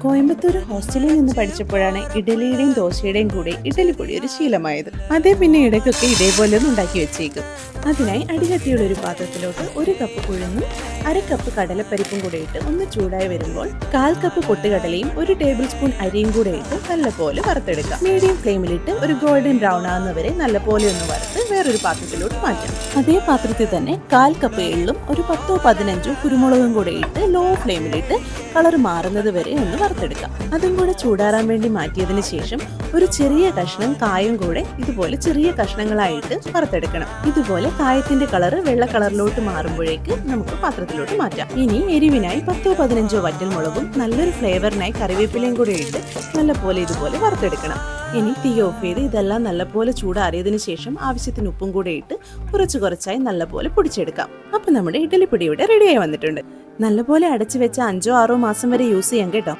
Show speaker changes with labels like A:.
A: കോയമ്പത്തൂർ ഹോസ്റ്റലിൽ നിന്ന് പഠിച്ചപ്പോഴാണ് ഇഡലിയുടെയും ദോശയുടെയും കൂടെ ഇഡലിപ്പൊടി ഒരു ശീലമായത്. അതേ പിന്നെ ഇടയ്ക്കൊക്കെ ഇതേപോലെ ഒന്ന് ഉണ്ടാക്കി വെച്ചേക്കും. അതിനായി അടികട്ടിയുള്ള ഒരു പാത്രത്തിലോട്ട് 1 കപ്പ് ഉഴുന്നും 1/2 കപ്പ് കടലപ്പരിപ്പും കൂടെ ഇട്ട് ഒന്ന് ചൂടായി വരുമ്പോൾ 1/4 കപ്പ് പൊട്ടുകടലയും 1 ടേബിൾ സ്പൂൺ അരിയും കൂടെ ഇട്ട് നല്ലപോലെ വറുത്തെടുക്കാം. മീഡിയം ഫ്ലെയിമിലിട്ട് ഒരു ഗോൾഡൻ ബ്രൗൺ ആകുന്നവരെ നല്ലപോലെ ഒന്ന് വറുത്ത് വേറൊരു പാത്രത്തിലോട്ട് മാറ്റാം. അതേ പാത്രത്തിൽ തന്നെ 1/4 കപ്പ് എള്ളും ഒരു 10-15 കുരുമുളകും കൂടെ ഇട്ട് ലോ ഫ്ലെയിമിലിട്ട് കളർ മാറുന്നത് വരെ ഒന്ന് വറുത്തെടുക്കാം. അതും കൂടെ ചൂടാറാൻ വേണ്ടി മാറ്റിയതിന് ശേഷം ഒരു ചെറിയ കഷ്ണം കായം കൂടെ ഇതുപോലെ ചെറിയ കഷ്ണങ്ങളായിട്ട് വറുത്തെടുക്കണം. ഇതുപോലെ കായത്തിന്റെ കളർ വെള്ള കളറിലോട്ട് മാറുമ്പോഴേക്ക് നമുക്ക് പാത്രത്തിലോട്ട് മാറ്റാം. ഇനി എരിവിനായി 10-15 വറ്റൽമുളകും നല്ലൊരു ഫ്ലേവറിനായി കറിവേപ്പിലയും കൂടെ ഇട്ട് നല്ലപോലെ ഇതുപോലെ വറുത്തെടുക്കണം. ഇനി തീ ഓഫ് ചെയ്ത് ഇതെല്ലാം നല്ലപോലെ ചൂടാറിയതിനു ശേഷം ആവശ്യത്തിന് ഉപ്പും കൂടെ ഇട്ട് കുറച്ചായി നല്ലപോലെ പൊടിച്ചെടുക്കാം. അപ്പൊ നമ്മുടെ ഇഡലിപ്പൊടി ഇവിടെ റെഡിയായി വന്നിട്ടുണ്ട്. നല്ലപോലെ അടച്ചു വെച്ച 5-6 മാസം വരെ യൂസ് ചെയ്യാം കേട്ടോ.